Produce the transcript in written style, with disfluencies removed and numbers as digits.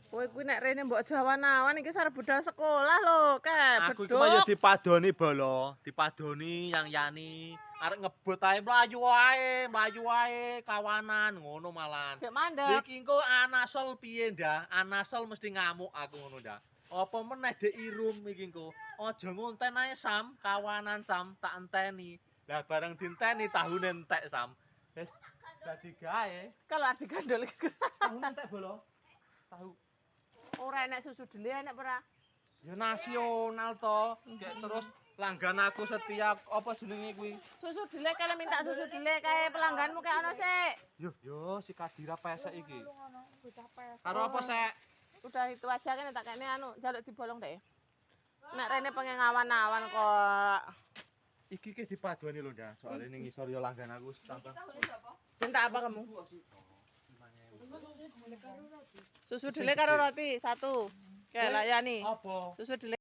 Kowe kuwi nek rene mbok jawan-awan iki arep budal sekolah lho, Kek. Aku iku ya dipadoni bolo, dipadoni yang yani arek ngebut ae mlayu ae kawanan ngono malan. Gek mandek. Iki engko anasol piye ndah? Anasol mesti ngamuk aku ngono ndah. Apa meneh dek irum iki engko. Aja ngonten ae Sam, kawanan Sam tak enteni. Lah bareng dinteni tahune entek Sam. Wis dadi gawe. Kalau arep digandol iki. Tahune entek bolo. Tahu Ora enek susu dele enek ora? ya nasional to. Kayak terus langgan aku setiap apa jenenge kuwi. Susu dele kale minta susu dele kae pelangganmu kayak ono sik. Yo si Kadira pesek iki. Karo apa sek? Udah itu aja kan tak kene anu jaluk dibolong deh. Nek rene pengen ngawan-awan kok. Iki ke dipadoni lho ndak. Soale ning ngisor yo langgan aku tambah. Minta apa kamu? Susu dele karo roti satu. Kayak layani. Apa? Susu dele